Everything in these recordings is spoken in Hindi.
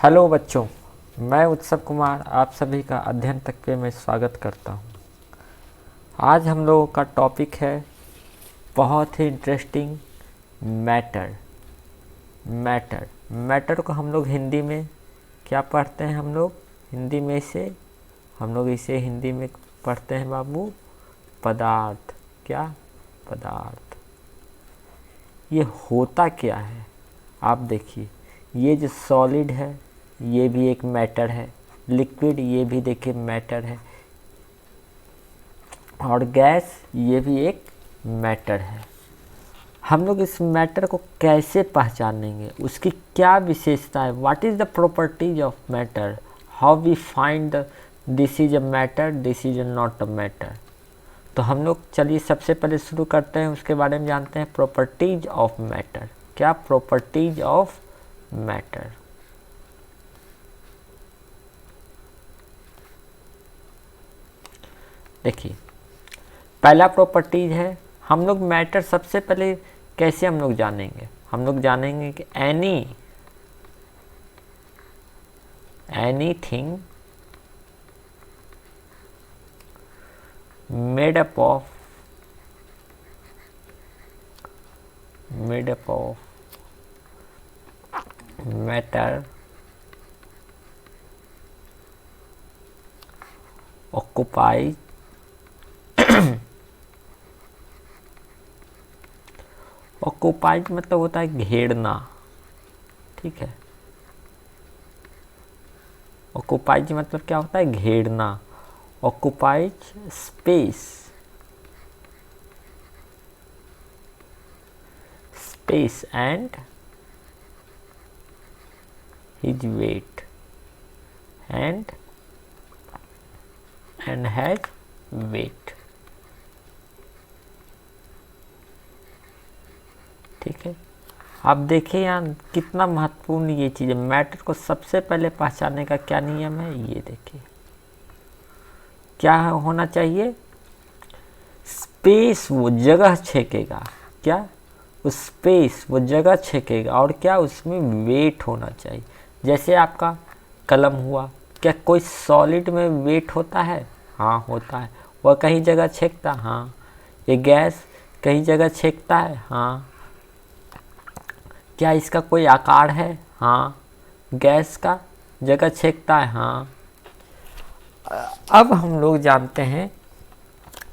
हेलो बच्चों, मैं उत्सव कुमार आप सभी का अध्ययन तक पे मैं स्वागत करता हूँ। आज हम लोगों का टॉपिक है बहुत ही इंटरेस्टिंग मैटर। मैटर को हम लोग हिंदी में क्या पढ़ते हैं? हम लोग इसे हिंदी में पढ़ते हैं बाबू, पदार्थ। क्या? पदार्थ। ये होता क्या है आप देखिए, ये जो सॉलिड है ये भी एक मैटर है, लिक्विड ये भी देखिए मैटर है, और गैस ये भी एक मैटर है। हम लोग इस मैटर को कैसे पहचानेंगे, उसकी क्या विशेषता है? What is the properties of matter, how we find this is a matter, this is not a matter. तो हम लोग चलिए सबसे पहले शुरू करते हैं, उसके बारे में जानते हैं प्रॉपर्टीज ऑफ मैटर। क्या प्रॉपर्टीज ऑफ मैटर? देखिए, पहला प्रॉपर्टीज है, हम लोग मैटर सबसे पहले कैसे हम लोग जानेंगे? हम लोग जानेंगे कि anything made up of matter occupies occupies मतलब होता है घेरना, ठीक है। occupies मतलब क्या होता है? घेरना। occupies space and his weight and has weight, ठीक है। आप देखिए यहाँ कितना महत्वपूर्ण ये चीज़ है। मैटर को सबसे पहले पहचानने का क्या नियम है, ये देखिए क्या होना चाहिए? स्पेस वो जगह छेकेगा, क्या? उस स्पेस वो जगह छेकेगा, और क्या उसमें वेट होना चाहिए। जैसे आपका कलम हुआ, क्या कोई सॉलिड में वेट होता है? हाँ होता है। वह कहीं जगह छेकता? हाँ। ये गैस कहीं जगह छेकता है? हाँ। क्या इसका कोई आकार है? हाँ। गैस का जगह छेकता है? हाँ। अब हम लोग जानते हैं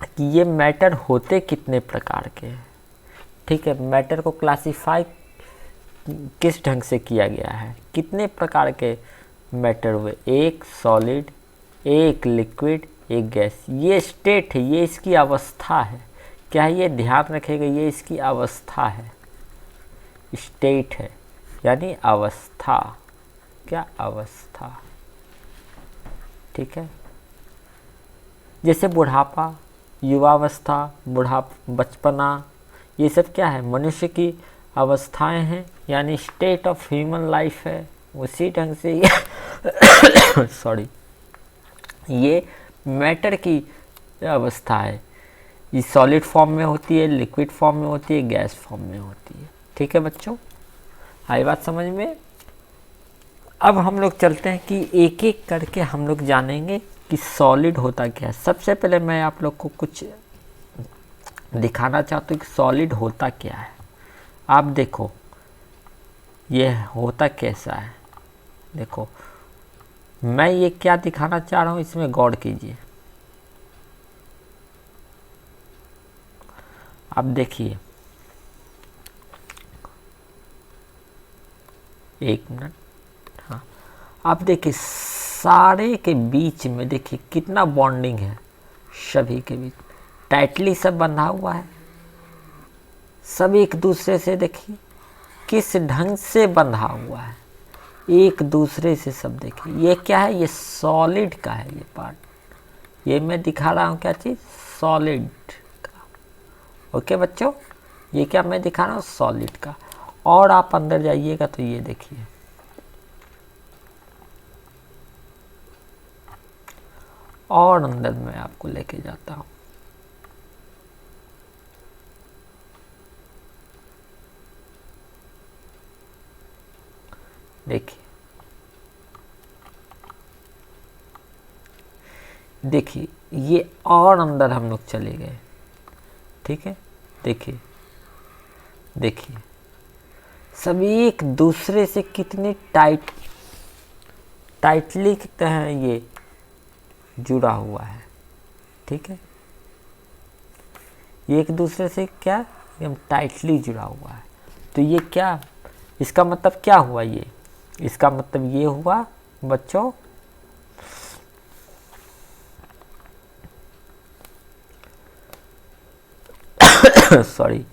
कि ये मैटर होते कितने प्रकार के हैं, ठीक है। मैटर को क्लासिफाई किस ढंग से किया गया है, कितने प्रकार के मैटर हुए? एक सॉलिड, एक लिक्विड, एक गैस। ये स्टेट है, ये इसकी अवस्था है। क्या है? ये ध्यान रखेगा, ये इसकी अवस्था है, स्टेट है, यानी अवस्था। क्या? अवस्था, ठीक है। जैसे बुढ़ापा, युवावस्था, बचपना, ये सब क्या है? मनुष्य की अवस्थाएं हैं, यानी स्टेट ऑफ ह्यूमन लाइफ है। उसी ढंग से ये सॉरी, ये मैटर की अवस्था है। ये सॉलिड फॉर्म में होती है, लिक्विड फॉर्म में होती है, गैस फॉर्म में होती है, ठीक है बच्चों। आई बात समझ में? अब हम लोग चलते हैं कि एक एक करके हम लोग जानेंगे कि सॉलिड होता क्या है। सबसे पहले मैं आप लोग को कुछ दिखाना चाहता हूँ कि सॉलिड होता क्या है। आप देखो ये होता कैसा है। देखो मैं ये क्या दिखाना चाह रहा हूँ, इसमें गौर कीजिए। आप देखिए, एक मिनट, हाँ। आप देखिए सारे के बीच में देखिए कितना बॉन्डिंग है, सभी के बीच टाइटली सब बंधा हुआ है। सब एक दूसरे से देखिए किस ढंग से बंधा हुआ है, एक दूसरे से सब देखिए। ये क्या है? ये सॉलिड का है ये पार्ट। ये मैं दिखा रहा हूँ क्या चीज़? सॉलिड का। ओके बच्चों, ये क्या मैं दिखा रहा हूँ? सॉलिड का। और आप अंदर जाइएगा तो ये देखिए, और अंदर मैं आपको लेके जाता हूँ। देखिए देखिए ये और अंदर हम लोग चले गए, ठीक है। देखिए देखिए सब एक दूसरे से कितने टाइटली ये जुड़ा हुआ है, ठीक है। ये एक दूसरे से क्या एकदम टाइटली जुड़ा हुआ है। तो ये क्या, इसका मतलब क्या हुआ, ये इसका मतलब ये हुआ बच्चों सॉरी,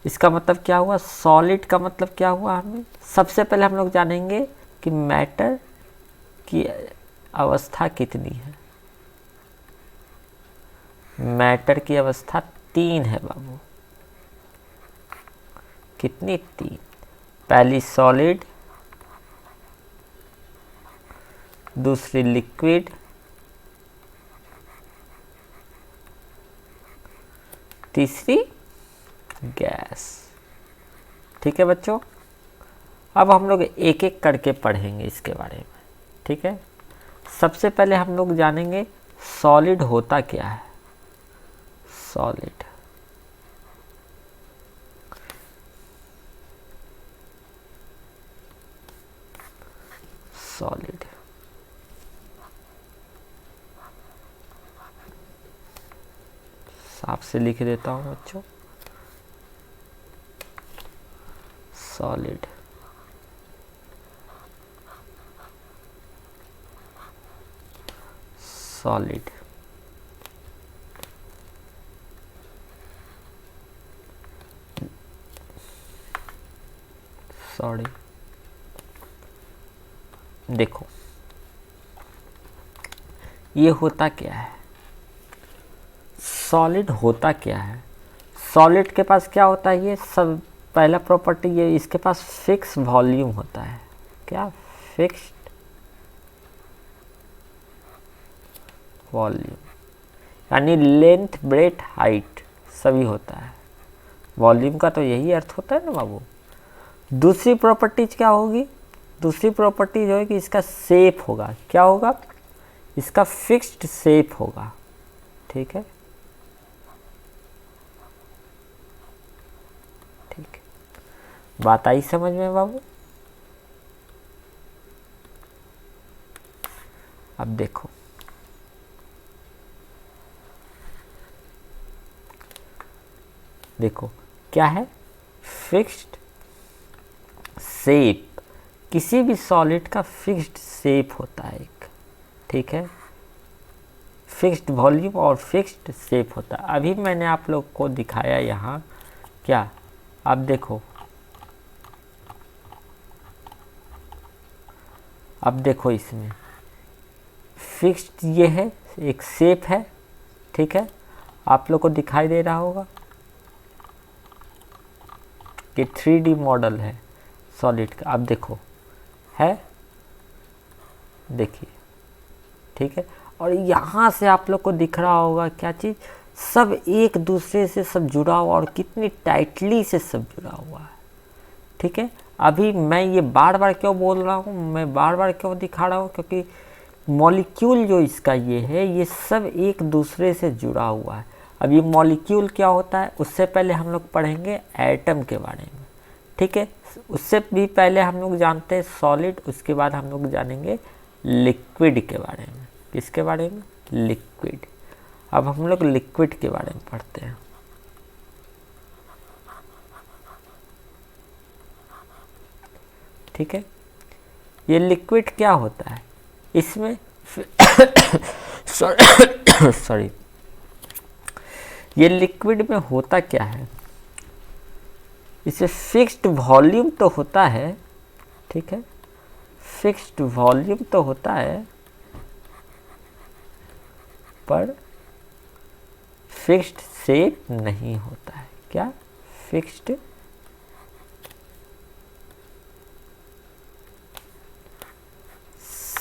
इसका मतलब क्या हुआ, सॉलिड का मतलब क्या हुआ। हमें सबसे पहले हम लोग जानेंगे कि मैटर की अवस्था कितनी है। मैटर की अवस्था 3 है बाबू। कितनी? 3। पहली सॉलिड, दूसरी लिक्विड, तीसरी गैस, ठीक है बच्चों। अब हम लोग एक एक करके पढ़ेंगे इसके बारे में, ठीक है। सबसे पहले हम लोग जानेंगे सॉलिड होता क्या है। सॉलिड, सॉलिड साफ से लिख देता हूं बच्चों, सॉलिड। सॉलिड सॉरी, देखो ये होता क्या है, सॉलिड होता क्या है। सॉलिड के पास क्या होता है, ये सब पहला प्रॉपर्टी, ये इसके पास फिक्स वॉल्यूम होता है। क्या? फिक्स्ड वॉल्यूम, यानी लेंथ ब्रेथ हाइट सभी होता है। वॉल्यूम का तो यही अर्थ होता है ना बाबू। दूसरी प्रॉपर्टीज क्या होगी, दूसरी प्रॉपर्टीज होगी इसका शेप होगा। क्या होगा? इसका फिक्स्ड शेप होगा, ठीक है। ठीक है, बात आई समझ में बाबू। अब देखो देखो क्या है, फिक्स्ड शेप। किसी भी सॉलिड का फिक्स्ड शेप होता है एक, ठीक है। फिक्स्ड वॉल्यूम और फिक्स्ड शेप होता है। अभी मैंने आप लोग को दिखाया यहाँ क्या, अब देखो, अब देखो इसमें फिक्स्ड ये है, एक शेप है, ठीक है। आप लोग को दिखाई दे रहा होगा कि 3D मॉडल है सॉलिड का। अब देखो है, देखिए, ठीक है। और यहाँ से आप लोग को दिख रहा होगा क्या चीज़, सब एक दूसरे से सब जुड़ा हुआ और कितनी टाइटली से सब जुड़ा हुआ है, ठीक है। अभी मैं ये बार बार क्यों बोल रहा हूँ, मैं बार बार क्यों दिखा रहा हूँ, क्योंकि मॉलिक्यूल जो इसका ये है, ये सब एक दूसरे से जुड़ा हुआ है। अब ये मॉलिक्यूल क्या होता है, उससे पहले हम लोग पढ़ेंगे एटम के बारे में, ठीक है। उससे भी पहले हम लोग जानते हैं सॉलिड, उसके बाद हम लोग जानेंगे लिक्विड के बारे में। किसके बारे में? लिक्विड। अब हम लोग लिक्विड के बारे में पढ़ते हैं, ठीक है। ये लिक्विड क्या होता है, इसमें सॉरी, ये लिक्विड में होता क्या है, इसमें फिक्स्ड वॉल्यूम तो होता है, ठीक है। फिक्स्ड वॉल्यूम तो होता है, पर फिक्स्ड शेप नहीं होता है। क्या? फिक्स्ड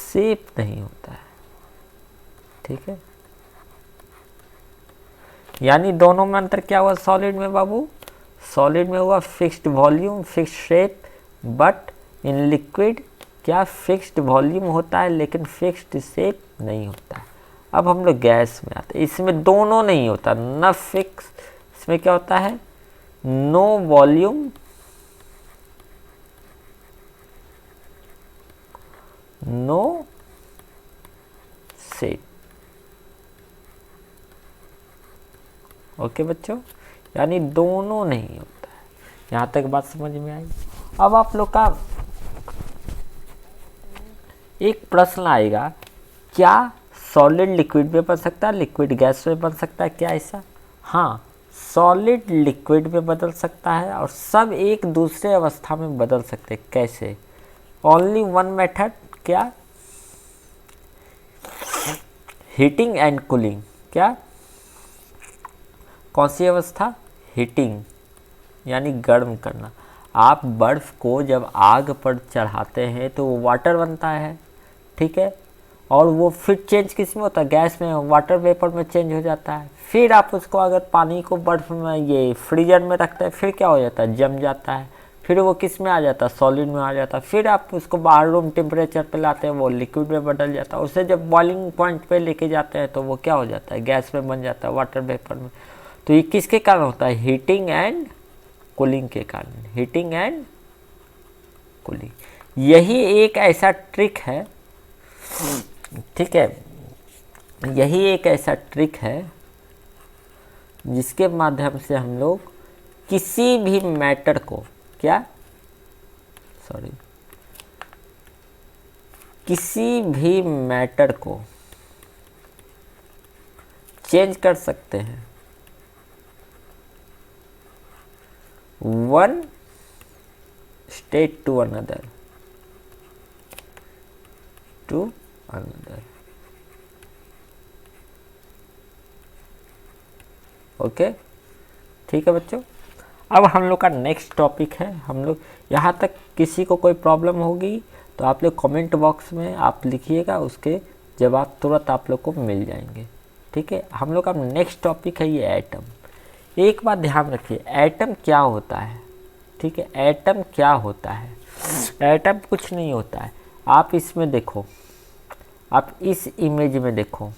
शेप नहीं होता है, ठीक है। यानी दोनों में अंतर क्या हुआ सॉलिड में बाबू, सॉलिड में हुआ fixed volume, fixed shape, but in liquid क्या फिक्स्ड वॉल्यूम होता है लेकिन फिक्स्ड शेप नहीं होता है। अब हम लोग गैस में आते हैं, इसमें दोनों नहीं होता, न फिक्स, इसमें क्या होता है, no volume no shape. Okay बच्चों, यानी दोनों नहीं होता है। यहाँ तक बात समझ में आई। अब आप लोग का एक प्रश्न आएगा, क्या सॉलिड लिक्विड में बन सकता है, लिक्विड गैस में बन सकता है, क्या ऐसा? हाँ, सॉलिड लिक्विड में बदल सकता है और सब एक दूसरे अवस्था में बदल सकते हैं। कैसे? ओनली वन मेथड, क्या? Heating and cooling. क्या? कौन सी अवस्था? हीटिंग, यानी गर्म करना। आप बर्फ़ को जब आग पर चढ़ाते हैं तो वो वाटर बनता है, ठीक है, और वो फिर चेंज किस में होता है? गैस में, वाटर वेपर में चेंज हो जाता है। फिर आप उसको अगर पानी को बर्फ़ में, ये फ्रीजर में रखते हैं, फिर क्या हो जाता है? जम जाता है। फिर वो किस में आ जाता है? सॉलिड में आ जाता है। फिर आप उसको बाहर रूम टेम्परेचर पे लाते हैं, वो लिक्विड में बदल जाता है। उसे जब बॉइलिंग पॉइंट पे लेके जाते हैं तो वो क्या हो जाता है? गैस में बन जाता है, वाटर वेपर में। तो ये किसके कारण होता है? हीटिंग एंड कूलिंग के कारण। हीटिंग एंड कूलिंग, यही एक ऐसा ट्रिक है, ठीक है, यही एक ऐसा ट्रिक है जिसके माध्यम से हम लोग किसी भी मैटर को, क्या, सॉरी, किसी भी मैटर को चेंज कर सकते हैं one state to another, okay, ठीक है बच्चों। अब हम लोग का नेक्स्ट टॉपिक है, हम लोग यहाँ तक किसी को कोई प्रॉब्लम होगी तो आप लोग कमेंट बॉक्स में आप लिखिएगा, उसके जवाब तुरंत आप लोग को मिल जाएंगे, ठीक है। हम लोग का नेक्स्ट टॉपिक है ये एटम। एक बात ध्यान रखिए, एटम क्या होता है, ठीक है, एटम क्या होता है? एटम कुछ नहीं होता है। आप इसमें देखो, आप इस इमेज में देखो,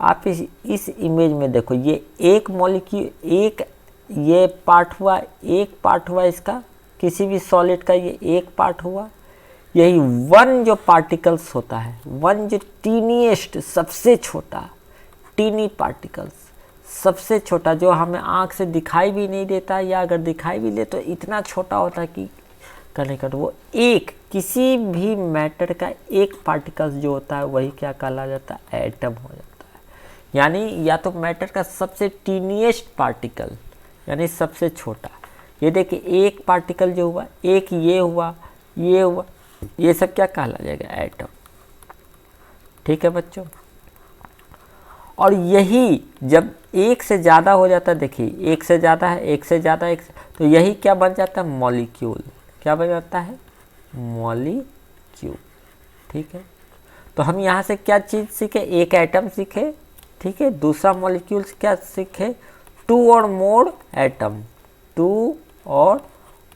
आप इस इमेज में देखो, ये एक मॉलिक्यूल, एक ये पार्ट हुआ, एक पार्ट हुआ इसका, किसी भी सॉलिड का ये एक पार्ट हुआ। यही वन जो पार्टिकल्स होता है, वन जो टीनीएस्ट, सबसे छोटा, टीनी पार्टिकल्स, सबसे छोटा, जो हमें आँख से दिखाई भी नहीं देता, या अगर दिखाई भी दे तो इतना छोटा होता है कि करने का, वो एक, किसी भी मैटर का एक पार्टिकल्स जो होता है वही क्या कहला जाता है? एटम हो जाता है। यानी या तो मैटर का सबसे टीनीएस्ट पार्टिकल, यानी सबसे छोटा। ये देखिए एक पार्टिकल जो हुआ, एक ये हुआ, ये हुआ, ये सब क्या कहला जाएगा? एटम, ठीक है बच्चों। और यही जब एक से ज़्यादा हो जाता है, देखिए एक से ज़्यादा है, एक से ज़्यादा, तो यही क्या बन जाता है? मॉलिक्यूल। क्या बन जाता है? मॉलिक्यूल, ठीक है। तो हम यहाँ से क्या चीज़ सीखे? एक एटम सीखे, ठीक है। दूसरा मॉलिक्यूल क्या सीखे? टू और मोर एटम, टू और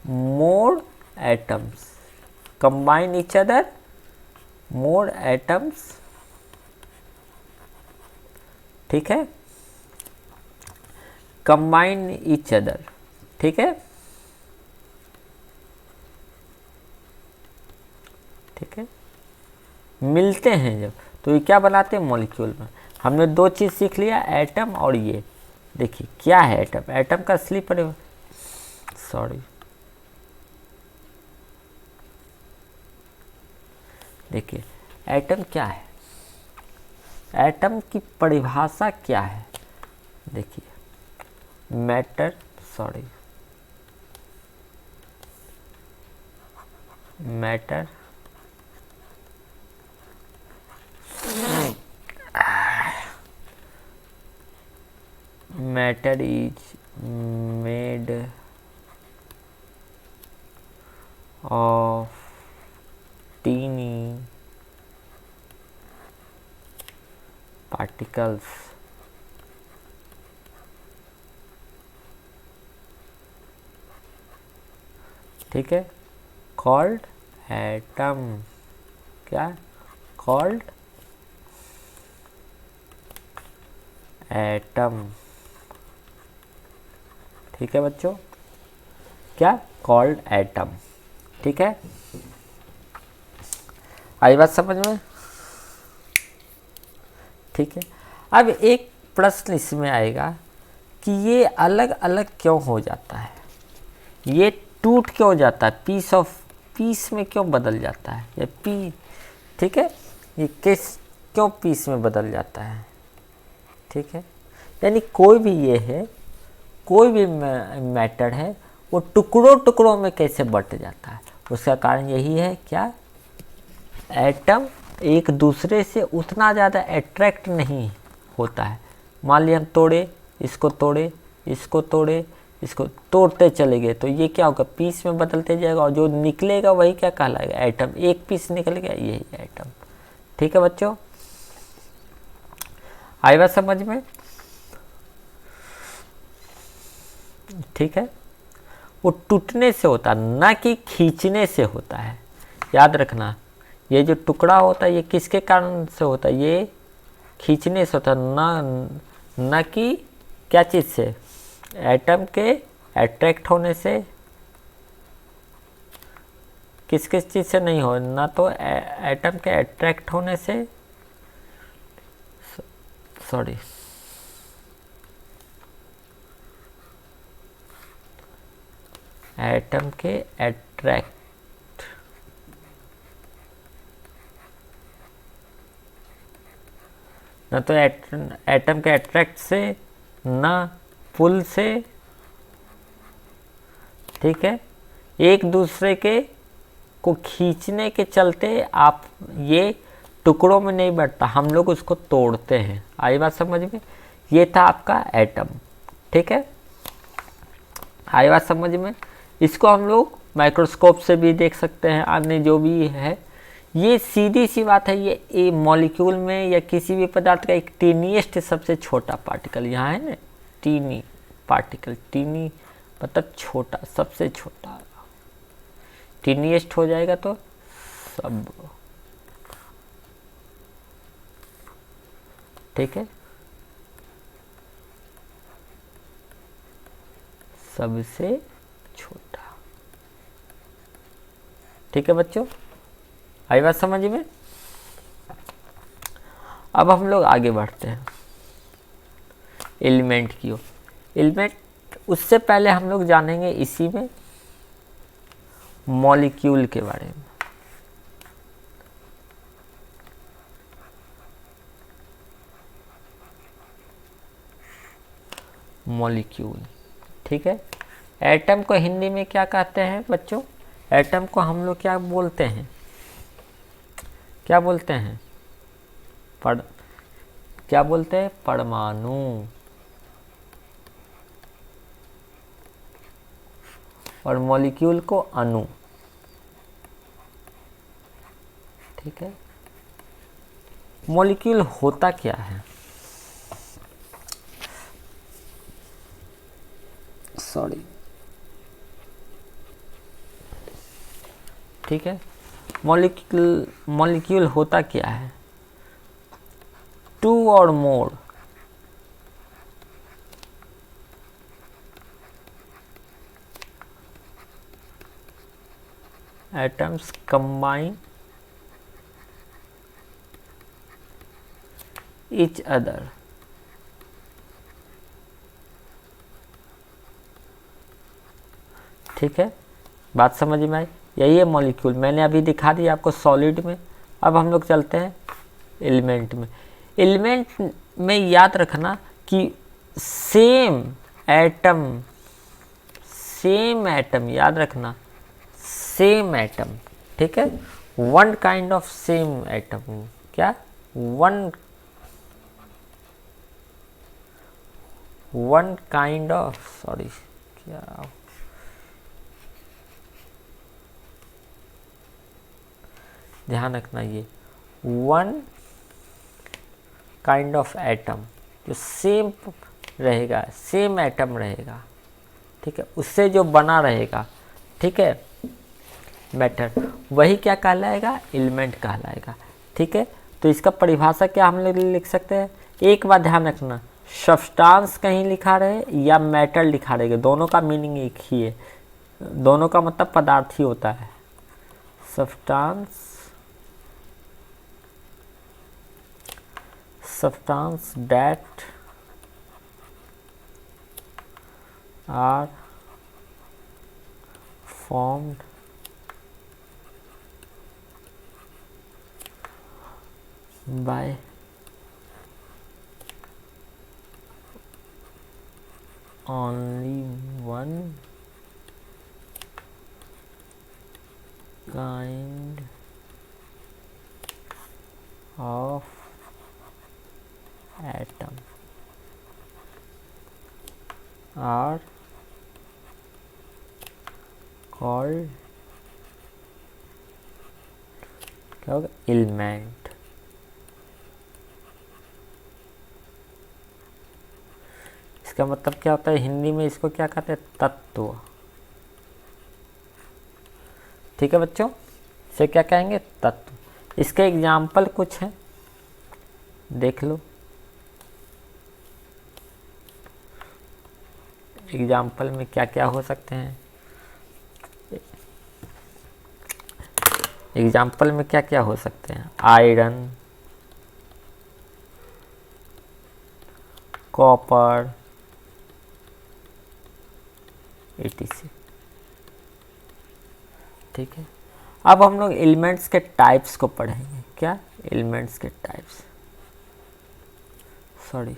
मोर एटम्स कंबाइन ईच अदर, मोर एटम्स, ठीक है, कंबाइन ईच अदर, ठीक है, ठीक है, मिलते हैं जब, तो ये क्या बनाते हैं? मॉलिक्यूल में। हमने दो चीज़ सीख लिया, एटम और ये। देखिए क्या है एटम? एटम का असली परिवर्तन, सॉरी, देखिए एटम क्या है, एटम की परिभाषा क्या है? देखिए matter, sorry, matter, matter is made of teeny particles ठीक है, कॉल्ड एटम, क्या कॉल्ड एटम, ठीक है बच्चों, क्या कॉल्ड एटम, ठीक है, आई बात समझ में, ठीक है। अब एक प्रश्न इसमें आएगा कि ये अलग अलग क्यों हो जाता है, ये टूट क्यों जाता है, पीस में क्यों बदल जाता है, ये ठीक है, ये क्यों पीस में बदल जाता है, ठीक है। यानी कोई भी ये है, कोई भी मैटर है, वो टुकड़ों टुकड़ों में कैसे बट जाता है, उसका कारण यही है क्या, एटम एक दूसरे से उतना ज़्यादा अट्रैक्ट नहीं होता है। मान लिया हम तोड़े, इसको तोड़े, इसको तोड़े, इसको तोड़ते चले गए, तो ये क्या होगा, पीस में बदलते जाएगा, और जो निकलेगा वही क्या कहलाएगा, एटम। एक पीस निकल गया, यही एटम, ठीक है बच्चों, आई बात समझ में, ठीक है। वो टूटने से होता है, ना कि खींचने से होता है, याद रखना। ये जो टुकड़ा होता है ये किसके कारण से होता है, ये खींचने से होता है, ना कि क्या चीज़ से, एटम के अट्रैक्ट होने से, किस किस चीज़ से नहीं हो, ना तो एटम के अट्रैक्ट होने से, सॉरी, एटम के अट्रैक्ट, ना तो एटम के अट्रैक्ट से, ना पुल से, ठीक है। एक दूसरे के को खींचने के चलते आप ये टुकड़ों में नहीं बढ़ता, हम लोग उसको तोड़ते हैं, आई बात समझ में। ये था आपका एटम, ठीक है, आई बात समझ में। इसको हम लोग माइक्रोस्कोप से भी देख सकते हैं, अन्य जो भी है, ये सीधी सी बात है, ये मॉलिक्यूल में या किसी भी पदार्थ का एक टीनीएस्ट सबसे छोटा पार्टिकल यहाँ है ना, टीनी पार्टिकल, टीनी मतलब छोटा, सबसे छोटा, टीनीएस्ट हो जाएगा तो सब, ठीक है, सबसे छोटा, ठीक है बच्चों, आई बात समझ में। अब हम लोग आगे बढ़ते हैं एलिमेंट की ओर। एलिमेंट, उससे पहले हम लोग जानेंगे इसी में मॉलिक्यूल के बारे में। मॉलिक्यूल, ठीक है। एटम को हिंदी में क्या कहते हैं बच्चों, एटम को हम लोग क्या बोलते हैं, क्या बोलते हैं, क्या बोलते हैं, परमाणु, और मॉलिक्यूल को अणु, ठीक है। मॉलिक्यूल होता क्या है, सॉरी, ठीक है। मॉलिक्यूल होता क्या है, टू और मोर एटम्स कंबाइन each other, ठीक है, बात समझ में आई, यही है मॉलिक्यूल। मैंने अभी दिखा दिया आपको सॉलिड में। अब हम लोग चलते हैं एलिमेंट में। एलिमेंट में याद रखना कि सेम एटम याद रखना, सेम एटम, ठीक है, one kind of same atom, क्या, वन काइंड ऑफ, सॉरी, क्या, ध्यान रखना, ये वन काइंड ऑफ एटम जो सेम रहेगा, सेम एटम रहेगा, ठीक है, उससे जो बना रहेगा, ठीक है, मैटर, वही क्या कहलाएगा, एलिमेंट कहलाएगा। ठीक है, तो इसका परिभाषा क्या हम लोग लिख सकते हैं, एक बात ध्यान रखना, सब्सटेंस कहीं लिखा रहे या मैटर लिखा रहेगा, दोनों का मीनिंग एक ही है, दोनों का मतलब पदार्थ ही होता है। Substance that are formed by only one kind of atom are called क्या होगा, एलिमेंट। इसका मतलब क्या होता है, हिंदी में इसको क्या कहते हैं, तत्व। ठीक है बच्चों, इसे क्या कहेंगे, तत्व। इसके एग्जाम्पल कुछ हैं, देख लो। एग्जाम्पल में क्या क्या हो सकते हैं, एग्जाम्पल में क्या क्या हो सकते हैं, आयरन, कॉपर, etc। ठीक है, अब हम लोग एलिमेंट्स के टाइप्स को पढ़ेंगे। क्या, एलिमेंट्स के टाइप्स, सॉरी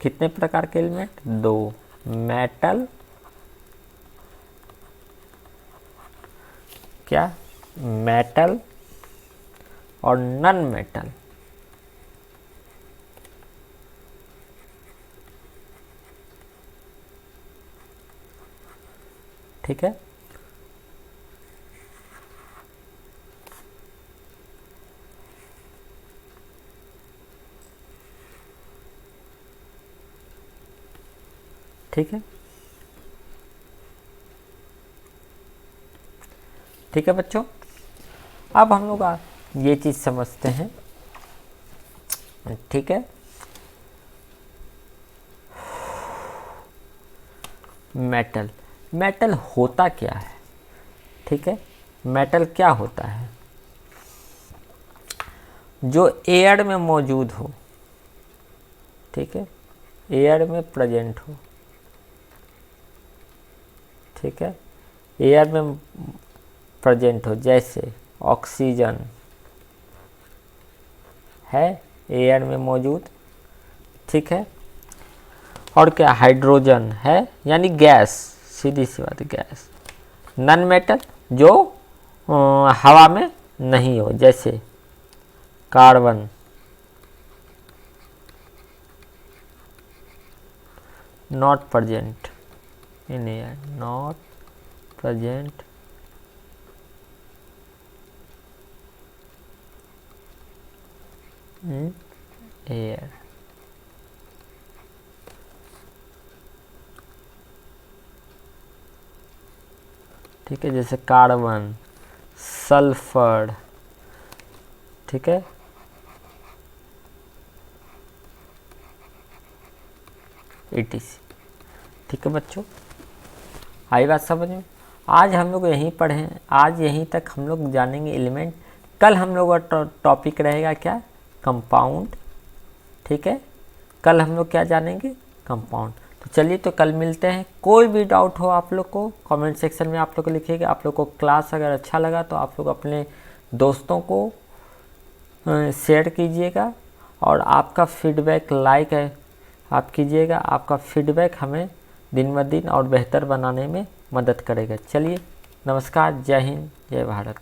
कितने प्रकार के एलिमेंट, दो, मेटल, क्या, मेटल और नॉन मेटल। ठीक है, ठीक है, ठीक है बच्चों। अब हम लोग ये चीज़ समझते हैं। ठीक है, मेटल, मेटल होता क्या है। ठीक है, मेटल क्या होता है, जो एयर में मौजूद हो। ठीक है, एयर में प्रेजेंट हो। ठीक है, एयर में प्रेजेंट हो, जैसे ऑक्सीजन है एयर में मौजूद। ठीक है, और क्या, हाइड्रोजन है, यानी गैस, सीधी सी बात, गैस। नॉन मेटल जो हवा में नहीं हो, जैसे carbon, not present in air, not present in air. ठीक है, जैसे कार्बन, सल्फर। ठीक है, etc। ठीक है बच्चों, आई बात समझ में। आज हम लोग यहीं पढ़े, आज यहीं तक हम लोग जानेंगे एलिमेंट। कल हम लोग का टॉपिक रहेगा क्या, कंपाउंड। ठीक है, कल हम लोग क्या जानेंगे, कंपाउंड। तो चलिए, तो कल मिलते हैं। कोई भी डाउट हो आप लोग को कमेंट सेक्शन में आप लोग को लिखिएगा। आप लोग को क्लास अगर अच्छा लगा तो आप लोग अपने दोस्तों को शेयर कीजिएगा, और आपका फीडबैक लाइक है आप कीजिएगा। आपका फीडबैक हमें दिन ब दिन और बेहतर बनाने में मदद करेगा। चलिए, नमस्कार, जय हिंद, जय भारत।